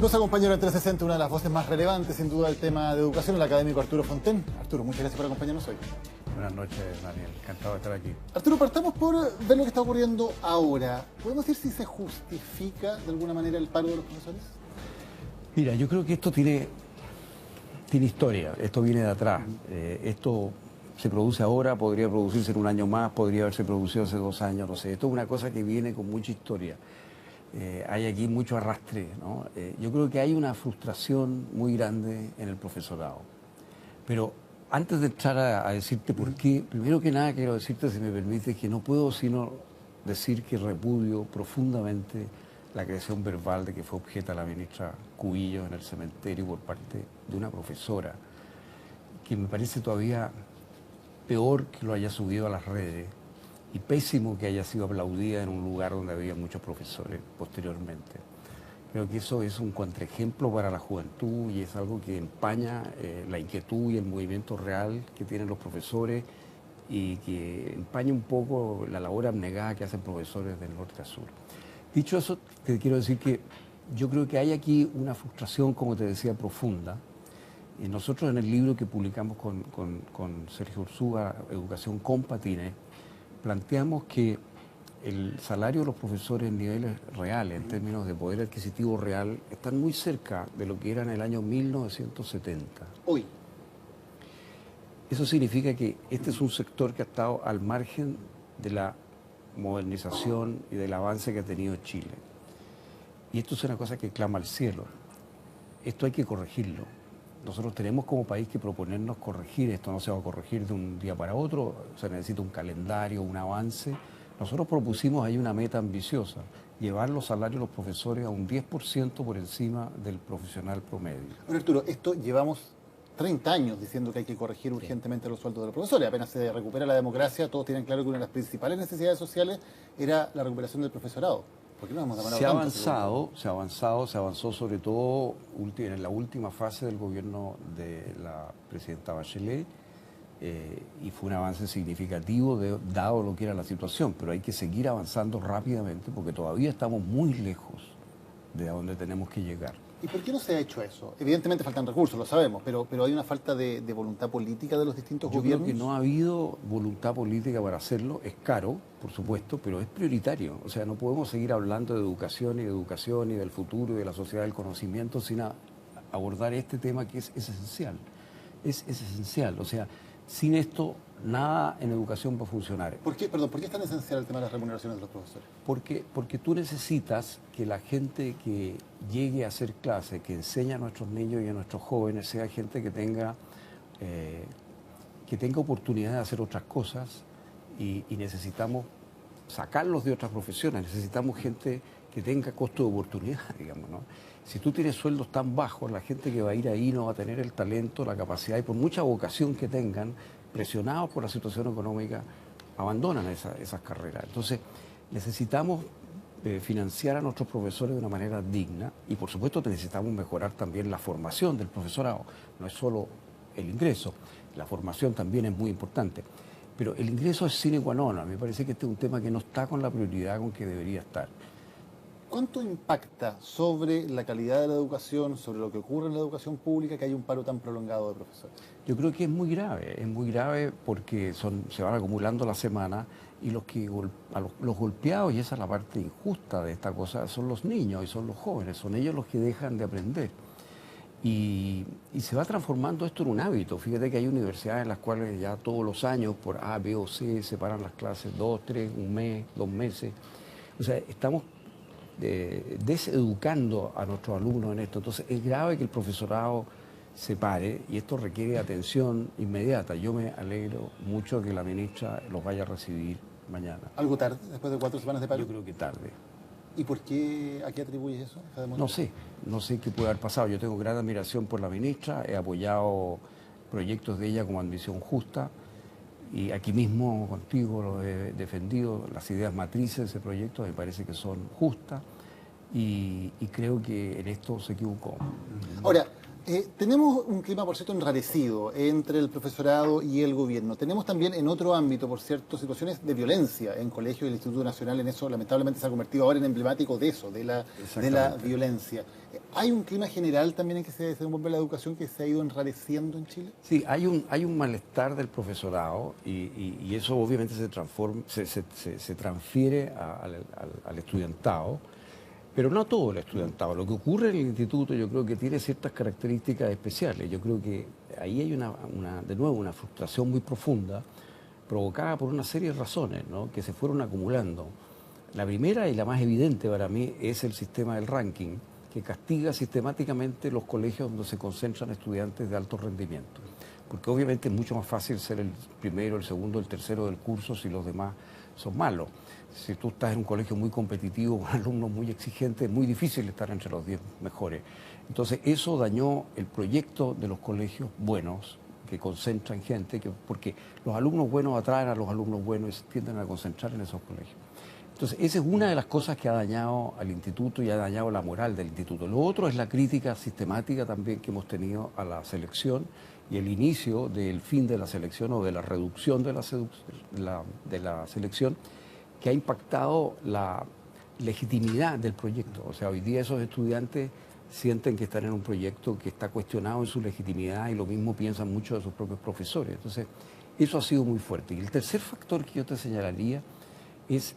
Nos acompaña en 360 una de las voces más relevantes, sin duda, del tema de educación, el académico Arturo Fonten. Arturo, muchas gracias por acompañarnos hoy. Buenas noches, Daniel. Encantado de estar aquí. Arturo, partamos por ver lo que está ocurriendo ahora. ¿Podemos decir si se justifica de alguna manera el paro de los profesores? Mira, yo creo que esto tiene historia, esto viene de atrás. Esto se produce ahora, podría producirse en un año más, podría haberse producido hace 2 años, no sé. Esto es una cosa que viene con mucha historia. Hay aquí mucho arrastre, ¿no? Yo creo que hay una frustración muy grande en el profesorado. Pero antes de entrar a decirte por qué, primero que nada quiero decirte, si me permite, que no puedo sino decir que repudio profundamente la agresión verbal de que fue objeto a la ministra Cubillos en el cementerio por parte de una profesora, que me parece todavía peor que lo haya subido a las redes y pésimo que haya sido aplaudida en un lugar donde había muchos profesores posteriormente. Creo que eso es un contraejemplo para la juventud y es algo que empaña la inquietud y el movimiento real que tienen los profesores y que empaña un poco la labor abnegada que hacen profesores del norte a sur. Dicho eso, te quiero decir que yo creo que hay aquí una frustración, como te decía, profunda. Y nosotros en el libro que publicamos con Sergio Ursúa, Educación con Patines, planteamos que el salario de los profesores en niveles reales, en términos de poder adquisitivo real, están muy cerca de lo que era en el año 1970. Hoy. Eso significa que este es un sector que ha estado al margen de la modernización y del avance que ha tenido Chile. Y esto es una cosa que clama al cielo. Esto hay que corregirlo. Nosotros tenemos como país que proponernos corregir esto, no se va a corregir de un día para otro, se necesita un calendario, un avance. Nosotros propusimos ahí una meta ambiciosa, llevar los salarios de los profesores a un 10% por encima del profesional promedio. Bueno, Arturo, esto llevamos 30 años diciendo que hay que corregir urgentemente los sueldos de los profesores. Apenas se recupera la democracia, todos tienen claro que una de las principales necesidades sociales era la recuperación del profesorado. ¿Por qué no hemos demandado tanto? Se ha avanzado sobre todo en la última fase del gobierno de la presidenta Bachelet y fue un avance significativo dado lo que era la situación, pero hay que seguir avanzando rápidamente porque todavía estamos muy lejos de a donde tenemos que llegar. ¿Y por qué no se ha hecho eso? Evidentemente faltan recursos, lo sabemos, pero hay una falta de voluntad política de los distintos gobiernos. Yo creo que no ha habido voluntad política para hacerlo. Es caro, por supuesto, pero es prioritario. O sea, no podemos seguir hablando de educación y del futuro y de la sociedad del conocimiento sin abordar este tema que es esencial. Es esencial. O sea, sin esto nada en educación va a funcionar. ¿Por qué es tan esencial el tema de las remuneraciones de los profesores? Porque tú necesitas que la gente que llegue a hacer clase, que enseñe a nuestros niños y a nuestros jóvenes, sea gente que tenga oportunidad de hacer otras cosas y necesitamos sacarlos de otras profesiones, necesitamos gente que tenga costo de oportunidad, digamos, ¿no? Si tú tienes sueldos tan bajos, la gente que va a ir ahí no va a tener el talento, la capacidad y por mucha vocación que tengan, presionados por la situación económica, abandonan esas carreras. Entonces, necesitamos financiar a nuestros profesores de una manera digna y, por supuesto, necesitamos mejorar también la formación del profesorado. No es solo el ingreso, la formación también es muy importante. Pero el ingreso es sine qua non. Me parece que este es un tema que no está con la prioridad con que debería estar. ¿Cuánto impacta sobre la calidad de la educación, sobre lo que ocurre en la educación pública, que hay un paro tan prolongado de profesores? Yo creo que es muy grave porque se van acumulando las semanas y los golpeados, y esa es la parte injusta de esta cosa, son los niños y son los jóvenes, son ellos los que dejan de aprender. Y se va transformando esto en un hábito. Fíjate que hay universidades en las cuales ya todos los años, por A, B o C, separan las clases 2, 3, un mes, 2 meses. O sea, estamos deseducando a nuestros alumnos en esto. Entonces es grave que el profesorado se pare y esto requiere atención inmediata. Yo me alegro mucho que la ministra los vaya a recibir mañana. ¿Algo tarde, después de 4 semanas de paro? Yo creo que tarde. ¿Y por qué, a qué atribuyes eso? No sé qué puede haber pasado. Yo tengo gran admiración por la ministra, he apoyado proyectos de ella como Admisión Justa y aquí mismo contigo lo he defendido. Las ideas matrices de ese proyecto me parece que son justas y creo que en esto se equivocó. Ahora, Tenemos un clima, por cierto, enrarecido entre el profesorado y el gobierno. Tenemos también en otro ámbito, por cierto, situaciones de violencia en colegios, y el Instituto Nacional en eso lamentablemente se ha convertido ahora en emblemático de eso, de la violencia. ¿Hay un clima general también en que se desenvuelve la educación que se ha ido enrareciendo en Chile? Sí, hay un malestar del profesorado y eso obviamente se transfiere al estudiantado. Pero no todo el estudiantado. Lo que ocurre en el instituto yo creo que tiene ciertas características especiales. Yo creo que ahí hay de nuevo una frustración muy profunda provocada por una serie de razones, ¿no?, que se fueron acumulando. La primera y la más evidente para mí es el sistema del ranking, que castiga sistemáticamente los colegios donde se concentran estudiantes de alto rendimiento. Porque obviamente es mucho más fácil ser el primero, el segundo, el tercero del curso si los demás son malos. Si tú estás en un colegio muy competitivo, con alumnos muy exigentes, es muy difícil estar entre los 10 mejores. Entonces eso dañó el proyecto de los colegios buenos, que concentran gente, porque los alumnos buenos atraen a los alumnos buenos y tienden a concentrar en esos colegios. Entonces esa es una de las cosas que ha dañado al instituto y ha dañado la moral del instituto. Lo otro es la crítica sistemática también que hemos tenido a la selección y el inicio del fin de la selección o de la reducción de la selección, que ha impactado la legitimidad del proyecto. O sea, hoy día esos estudiantes sienten que están en un proyecto que está cuestionado en su legitimidad y lo mismo piensan muchos de sus propios profesores. Entonces, eso ha sido muy fuerte. Y el tercer factor que yo te señalaría es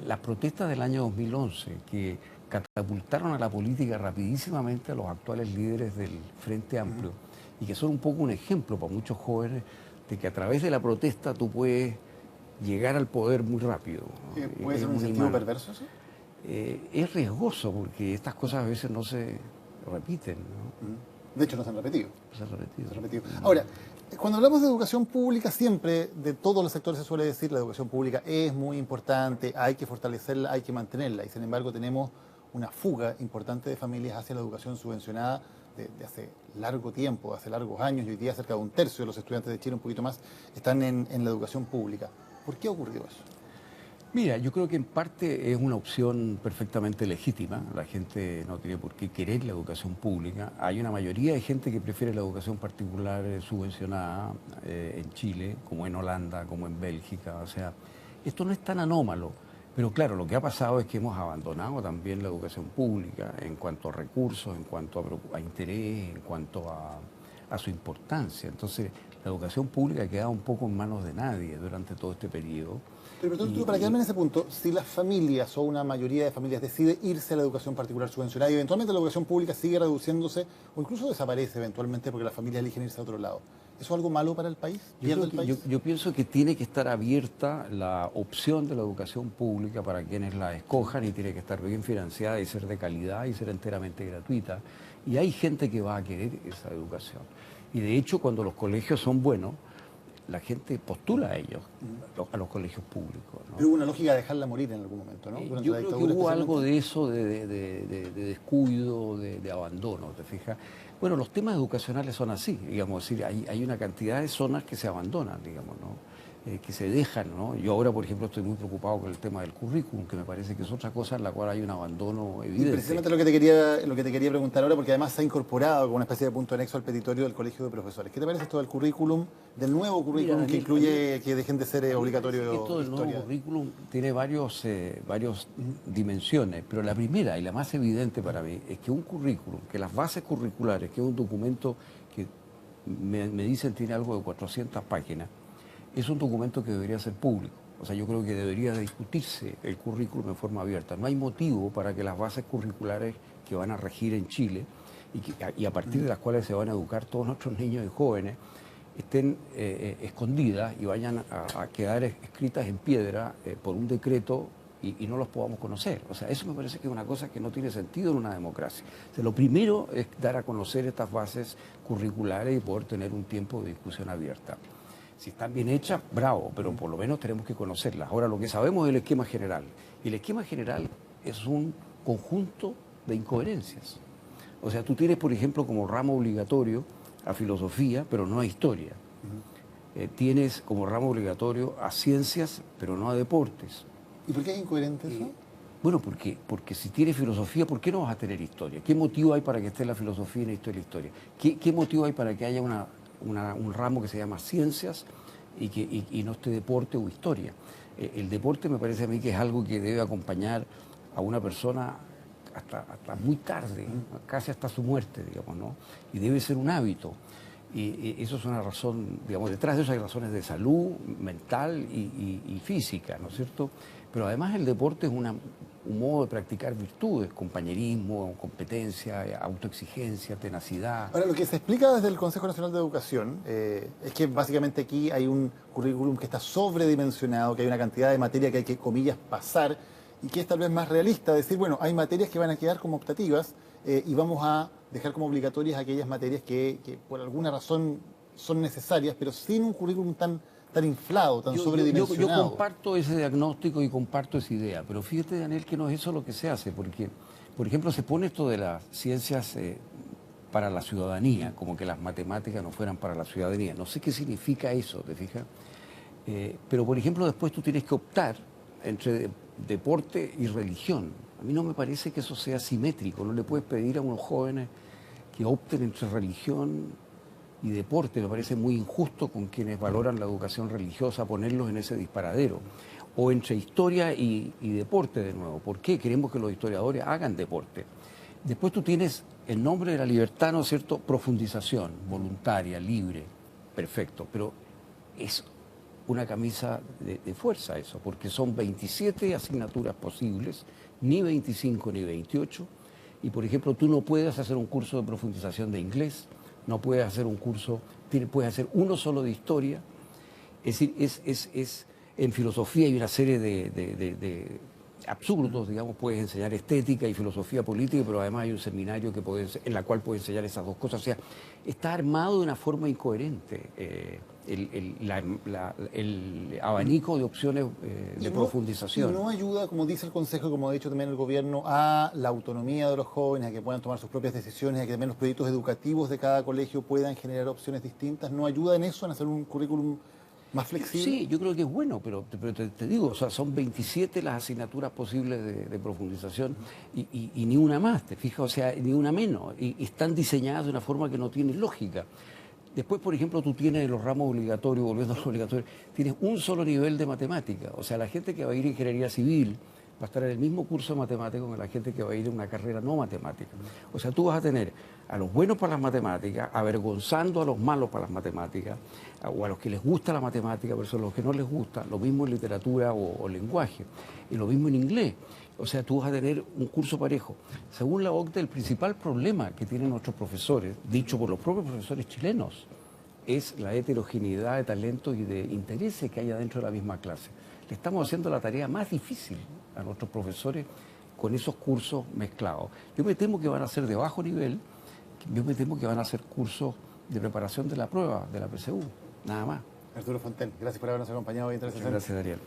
las protestas del año 2011, que catapultaron a la política rapidísimamente a los actuales líderes del Frente Amplio y que son un poco un ejemplo para muchos jóvenes de que a través de la protesta tú puedes llegar al poder muy rápido, ¿no? ¿Puede ser un sentido perverso eso? Es riesgoso porque estas cosas a veces no se repiten, ¿no? De hecho, no se han repetido. Se han repetido. Se han repetido. Ahora, cuando hablamos de educación pública, siempre de todos los sectores se suele decir la educación pública es muy importante, hay que fortalecerla, hay que mantenerla. Y sin embargo tenemos una fuga importante de familias hacia la educación subvencionada de hace largo tiempo, hace largos años, y hoy día cerca de un tercio de los estudiantes de Chile, un poquito más, están en la educación pública. ¿Por qué ha ocurrido eso? Mira, yo creo que en parte es una opción perfectamente legítima. La gente no tiene por qué querer la educación pública. Hay una mayoría de gente que prefiere la educación particular subvencionada en Chile, como en Holanda, como en Bélgica. O sea, esto no es tan anómalo. Pero claro, lo que ha pasado es que hemos abandonado también la educación pública en cuanto a recursos, en cuanto a interés, en cuanto a su importancia. Entonces, la educación pública ha quedado un poco en manos de nadie durante todo este periodo. Pero para quedarme en ese punto, si las familias o una mayoría de familias decide irse a la educación particular subvencionada y eventualmente la educación pública sigue reduciéndose o incluso desaparece eventualmente porque las familias eligen irse a otro lado, ¿eso es algo malo para el país? Yo pienso que tiene que estar abierta la opción de la educación pública para quienes la escojan y tiene que estar bien financiada y ser de calidad y ser enteramente gratuita. Y hay gente que va a querer esa educación. Y de hecho, cuando los colegios son buenos, la gente postula a ellos, a los colegios públicos, ¿no? Pero hubo una lógica de dejarla morir en algún momento, ¿no? Yo creo que hubo algo de eso, de descuido, de abandono, ¿te fijas? Bueno, los temas educacionales son así, digamos, es decir, hay una cantidad de zonas que se abandonan, digamos, ¿no? Que se dejan, ¿no? Yo ahora, por ejemplo, estoy muy preocupado con el tema del currículum, que me parece que es otra cosa en la cual hay un abandono evidente. Y precisamente lo que te quería preguntar ahora, porque además se ha incorporado como una especie de punto anexo al petitorio del Colegio de Profesores. ¿Qué te parece esto del currículum, del nuevo currículum que incluye que dejen de ser obligatorio? Esto del nuevo currículum tiene varias dimensiones, pero la primera y la más evidente para mí es que un currículum, que las bases curriculares, que es un documento que me dicen tiene algo de 400 páginas, es un documento que debería ser público. O sea, yo creo que debería discutirse el currículum de forma abierta. No hay motivo para que las bases curriculares que van a regir en Chile y a partir de las cuales se van a educar todos nuestros niños y jóvenes estén escondidas y vayan a quedar escritas en piedra por un decreto y no los podamos conocer. O sea, eso me parece que es una cosa que no tiene sentido en una democracia. O sea, lo primero es dar a conocer estas bases curriculares y poder tener un tiempo de discusión abierta. Si están bien hechas, bravo, pero por lo menos tenemos que conocerlas. Ahora, lo que sabemos es el esquema general. Y el esquema general es un conjunto de incoherencias. O sea, tú tienes, por ejemplo, como ramo obligatorio a filosofía, pero no a historia. Tienes como ramo obligatorio a ciencias, pero no a deportes. ¿Y por qué es incoherente eso? Bueno, porque si tienes filosofía, ¿por qué no vas a tener historia? ¿Qué motivo hay para que esté la filosofía y la historia? ¿Qué motivo hay para que haya un ramo que se llama ciencias y no esté deporte o historia? El deporte me parece a mí que es algo que debe acompañar a una persona hasta muy tarde, casi hasta su muerte, digamos, ¿no? Y debe ser un hábito. Y eso es una razón, digamos, detrás de eso hay razones de salud mental y física, ¿no es cierto? Pero además el deporte es un modo de practicar virtudes, compañerismo, competencia, autoexigencia, tenacidad. Ahora, lo que se explica desde el Consejo Nacional de Educación es que básicamente aquí hay un currículum que está sobredimensionado, que hay una cantidad de materia que hay que, comillas, pasar, y que es tal vez más realista, decir, bueno, hay materias que van a quedar como optativas y vamos a dejar como obligatorias aquellas materias que por alguna razón son necesarias, pero sin un currículum tan inflado, tan sobredimensionado. Yo comparto ese diagnóstico y comparto esa idea, pero fíjate, Daniel, que no es eso lo que se hace, porque, por ejemplo, se pone esto de las ciencias para la ciudadanía, como que las matemáticas no fueran para la ciudadanía. No sé qué significa eso, ¿te fijas? Pero, por ejemplo, después tú tienes que optar entre deporte y religión. A mí no me parece que eso sea simétrico. No le puedes pedir a unos jóvenes que opten entre religión y deporte. Me parece muy injusto con quienes valoran la educación religiosa ponerlos en ese disparadero. O entre historia y deporte de nuevo. ¿Por qué? Queremos que los historiadores hagan deporte. Después tú tienes el nombre de la libertad, ¿no es cierto? Profundización, voluntaria, libre, perfecto. Pero es una camisa de fuerza eso, porque son 27 asignaturas posibles, ni 25 ni 28, y por ejemplo tú no puedes hacer un curso de profundización de inglés, no puedes hacer un curso, puedes hacer uno solo de historia, es decir, en filosofía hay una serie de absurdos, digamos, puedes enseñar estética y filosofía política, pero además hay un seminario en la cual puedes enseñar esas dos cosas. O sea, está armado de una forma incoherente el abanico de opciones de profundización. Y no ayuda, como dice el Consejo, como ha dicho también el Gobierno, a la autonomía de los jóvenes, a que puedan tomar sus propias decisiones, a que también los proyectos educativos de cada colegio puedan generar opciones distintas. ¿No ayuda en eso, en hacer un currículum más flexible? Sí, yo creo que es bueno, pero te digo, o sea, son 27 las asignaturas posibles de profundización y ni una más, te fijas, o sea, ni una menos. Y están diseñadas de una forma que no tiene lógica. Después, por ejemplo, tú tienes en los ramos obligatorios, volviendo a los obligatorios, tienes un solo nivel de matemática. O sea, la gente que va a ir a ingeniería civil va a estar en el mismo curso de matemáticas que la gente que va a ir a una carrera no matemática. O sea, tú vas a tener a los buenos para las matemáticas, avergonzando a los malos para las matemáticas, o a los que les gusta la matemática, pero a los que no les gusta, lo mismo en literatura o lenguaje, y lo mismo en inglés. O sea, tú vas a tener un curso parejo. Según la OCDE, el principal problema que tienen nuestros profesores, dicho por los propios profesores chilenos, es la heterogeneidad de talentos y de intereses que hay dentro de la misma clase. Le estamos haciendo la tarea más difícil a nuestros profesores con esos cursos mezclados. Yo me temo que van a ser de bajo nivel, yo me temo que van a ser cursos de preparación de la prueba, de la PSU, nada más. Arturo Fonten, gracias por habernos acompañado hoy en 360. Gracias, Daniel.